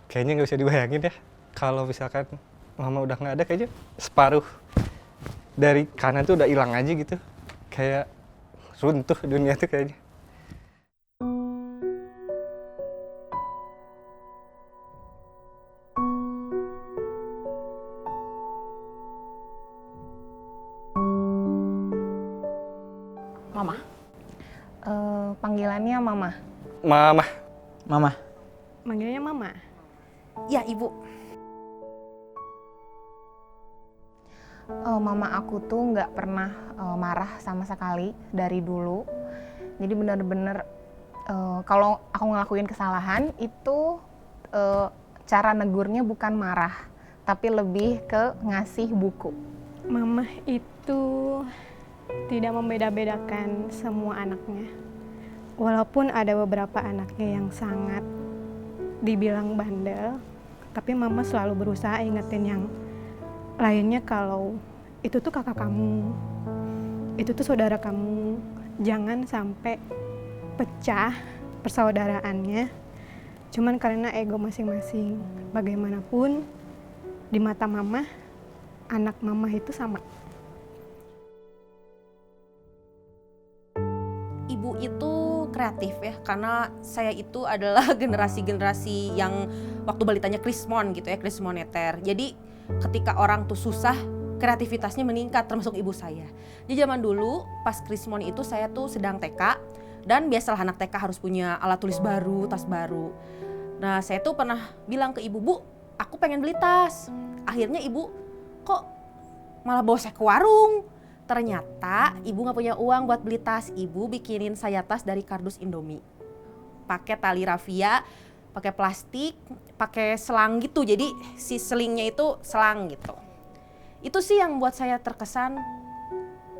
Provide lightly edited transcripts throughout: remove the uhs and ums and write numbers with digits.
kayaknya nggak bisa dibayangin ya. Kalau misalkan mama udah nggak ada, kayaknya separuh dari kanan tuh udah hilang aja gitu. Kayak runtuh dunia tuh kayaknya. Mama? Panggilannya Mama. Mama. Mama. Manggilnya Mama? Ya, Ibu. Mama aku tuh nggak pernah marah sama sekali dari dulu. Jadi bener-bener kalau aku ngelakuin kesalahan itu cara negurnya bukan marah, tapi lebih ke ngasih buku. Mama itu tidak membeda-bedakan semua anaknya. Walaupun ada beberapa anaknya yang sangat dibilang bandel, tapi Mama selalu berusaha ingetin yang lainnya kalau itu tuh kakak kamu, itu tuh saudara kamu. Jangan sampai pecah persaudaraannya cuman karena ego masing-masing. Bagaimanapun di mata Mama, anak Mama itu sama. Ibu itu kreatif ya, karena saya itu adalah generasi-generasi yang waktu balitanya krismon gitu ya, krismoneter. Jadi ketika orang tuh susah, kreativitasnya meningkat, termasuk ibu saya. Di zaman dulu pas krismon itu saya tuh sedang TK, dan biasalah anak TK harus punya alat tulis baru, tas baru. Nah saya tuh pernah bilang ke ibu, Bu, aku pengen beli tas. Akhirnya ibu, kok malah bawa saya ke warung? Ternyata ibu gak punya uang buat beli tas. Ibu bikinin saya tas dari kardus Indomie. Pakai tali rafia, pakai plastik, pakai selang gitu. Jadi si selingnya itu selang gitu. Itu sih yang buat saya terkesan,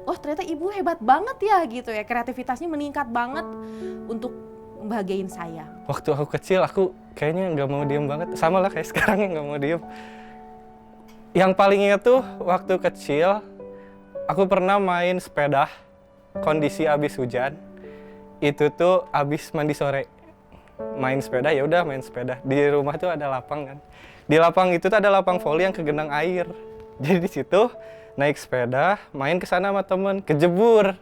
oh ternyata ibu hebat banget ya gitu ya. Kreativitasnya meningkat banget untuk membahagiain saya. Waktu aku kecil, aku kayaknya nggak mau diem banget. Sama lah kayak sekarang yang nggak mau diem. Yang paling ingat tuh waktu kecil, aku pernah main sepeda, kondisi abis hujan. Itu tuh abis mandi sore. Main sepeda, ya udah main sepeda. Di rumah tuh ada lapang kan. Di lapang itu tuh ada lapang voli yang kegenang air. Jadi di situ naik sepeda, main ke sana sama temen, kejebur.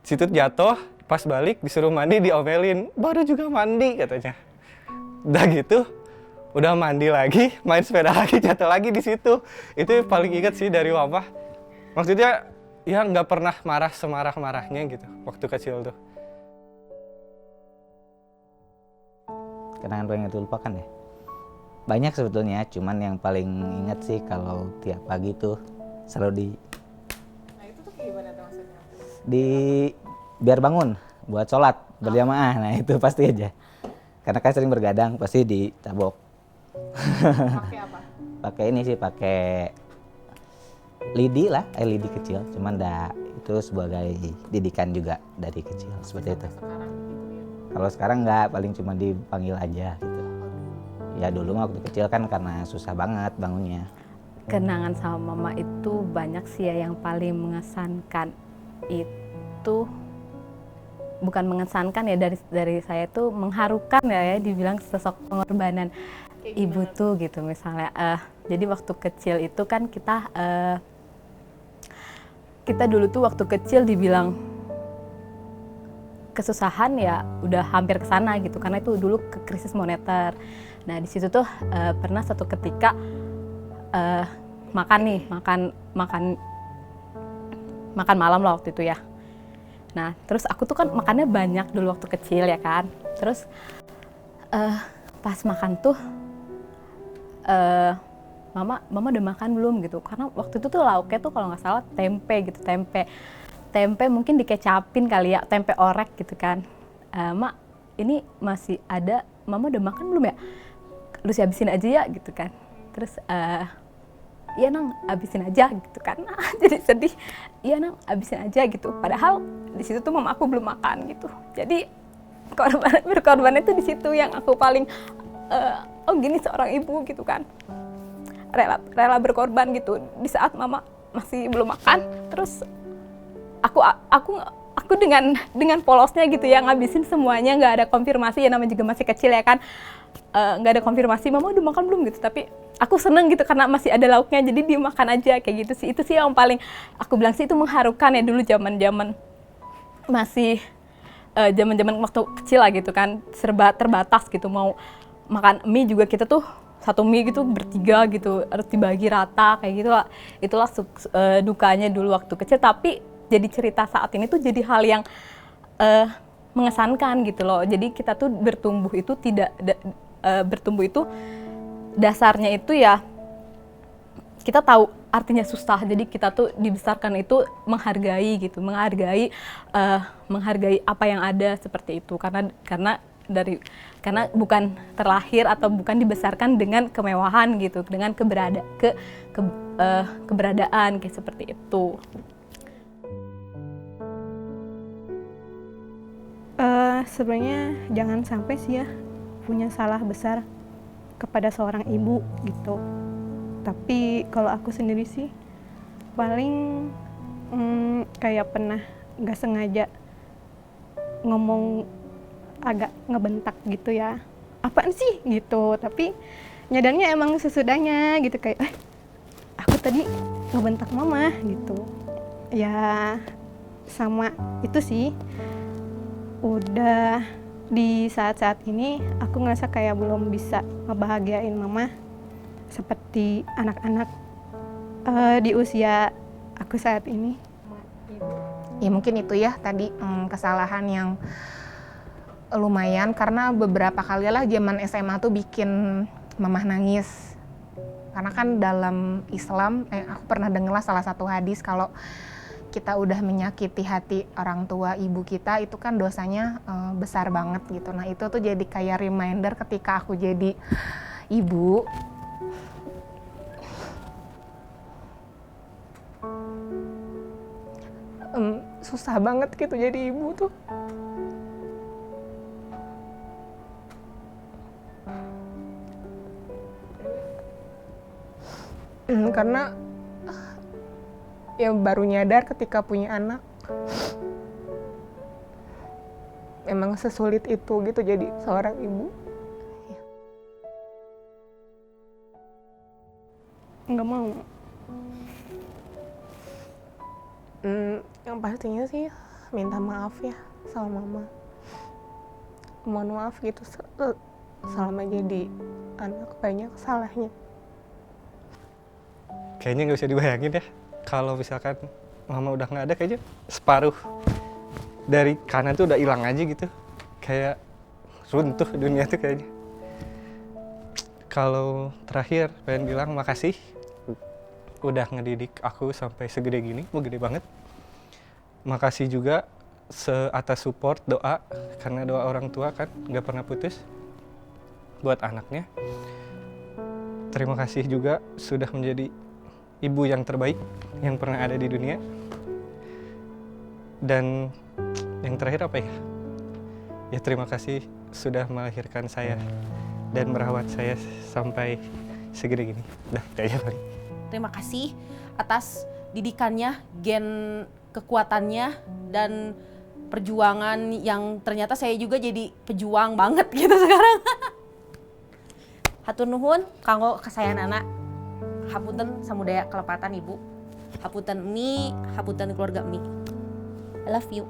Situ jatuh, pas balik disuruh mandi, diomelin. Baru juga mandi katanya. Udah gitu, udah mandi lagi, main sepeda lagi, jatuh lagi di situ. Itu yang paling ingat sih dari mama. Maksudnya ya nggak pernah marah semarah-marahnya gitu waktu kecil tuh. Kenangan pengen dilupakan ya? Banyak sebetulnya, cuman yang paling inget sih kalau tiap pagi tuh selalu Nah itu tuh gimana tuh maksudnya? biar bangun buat sholat berjamaah. Nah itu pasti aja. Karena kan sering bergadang, pasti ditabok. Pakai apa? Pakai ini sih, pakai lidi lah, lidi kecil. Cuman itu sebagai didikan juga dari kecil, seperti itu. Sekarang gitu ya. Kalau sekarang nggak, paling cuma dipanggil aja gitu. Ya dulu mah waktu kecil kan karena susah banget bangunnya. Kenangan sama mama itu banyak sih ya. Yang paling mengesankan itu bukan mengesankan ya, dari saya tuh mengharukan ya, dibilang sosok pengorbanan ibu tuh gitu misalnya. Jadi waktu kecil itu kan kita dulu tuh waktu kecil dibilang kesusahan ya udah hampir ke sana gitu, karena itu dulu ke krisis moneter. Nah di situ tuh pernah satu ketika makan malam lah waktu itu ya. Nah terus aku tuh kan makannya banyak dulu waktu kecil ya kan. Terus pas makan tuh mama udah makan belum gitu, karena waktu itu tuh lauknya tuh kalau nggak salah tempe gitu, tempe mungkin dikecapin kali ya, tempe orek gitu kan. Mak ini masih ada, mama udah makan belum ya, lu sih habisin aja ya gitu kan. Terus iya nang habisin aja gitu kan. Jadi sedih, iya nang habisin aja gitu, padahal di situ tuh mama aku belum makan gitu. Jadi berkorbannya tuh di situ yang aku paling oh gini seorang ibu gitu kan, rela berkorban gitu di saat mama masih belum makan. Terus aku dengan polosnya gitu ya ngabisin semuanya, nggak ada konfirmasi ya, namanya juga masih kecil ya kan. nggak ada konfirmasi mama udah makan belum gitu, tapi aku seneng gitu karena masih ada lauknya, jadi dimakan aja kayak gitu sih. Itu sih yang paling aku bilang sih itu mengharukan ya, dulu zaman masih zaman waktu kecil lah gitu kan, serba terbatas gitu, mau makan mie juga kita tuh satu mie gitu bertiga gitu harus dibagi rata kayak gitu lah. Itulah dukanya dulu waktu kecil, tapi jadi cerita saat ini tuh jadi hal yang mengesankan gitu loh. Jadi kita tuh bertumbuh itu bertumbuh itu dasarnya itu ya kita tahu artinya susah, jadi kita tuh dibesarkan itu menghargai gitu, menghargai apa yang ada seperti itu, karena bukan terlahir atau bukan dibesarkan dengan kemewahan gitu, dengan keberadaan kayak seperti itu. Sebenarnya jangan sampai sih ya punya salah besar kepada seorang ibu gitu. Tapi kalau aku sendiri sih paling kayak pernah nggak sengaja ngomong agak ngebentak gitu ya, apaan sih gitu, tapi nyadarnya emang sesudahnya gitu, kayak aku tadi ngebentak mama gitu ya. Sama itu sih, udah di saat-saat ini aku ngerasa kayak belum bisa ngebahagiain mama seperti anak-anak di usia aku saat ini. Ya mungkin itu ya tadi kesalahan yang lumayan, karena beberapa kali lah zaman SMA tuh bikin mamah nangis. Karena kan dalam Islam, aku pernah dengar salah satu hadis kalau kita udah menyakiti hati orang tua ibu kita itu kan dosanya besar banget gitu. Nah itu tuh jadi kayak reminder ketika aku jadi ibu. Susah banget gitu jadi ibu tuh. Karena ya baru nyadar ketika punya anak emang sesulit itu gitu jadi seorang ibu. Nggak mau. Yang pastinya sih minta maaf ya sama mama. Mohon maaf gitu selama jadi anak banyak salahnya. Kayaknya nggak bisa dibayangin ya, kalau misalkan mama udah nggak ada, kayaknya separuh dari kanan tuh udah hilang aja gitu, kayak runtuh dunia tuh kayaknya. Kalau terakhir pengen bilang makasih udah ngedidik aku sampai segede gini, mau gede banget. Makasih juga atas support doa, karena doa orang tua kan nggak pernah putus buat anaknya. Terima kasih juga sudah menjadi ibu yang terbaik yang pernah ada di dunia. Dan yang terakhir apa ya? Ya terima kasih sudah melahirkan saya dan merawat saya sampai segede gini. Udah, itu aja paling. Terima kasih atas didikannya, gen kekuatannya, dan perjuangan yang ternyata saya juga jadi pejuang banget gitu sekarang. Hatur nuhun kanggo kasayanana. Hapunten samudaya kelepatan ibu. Hapunten Mi, hapunten keluarga Mi. I love you.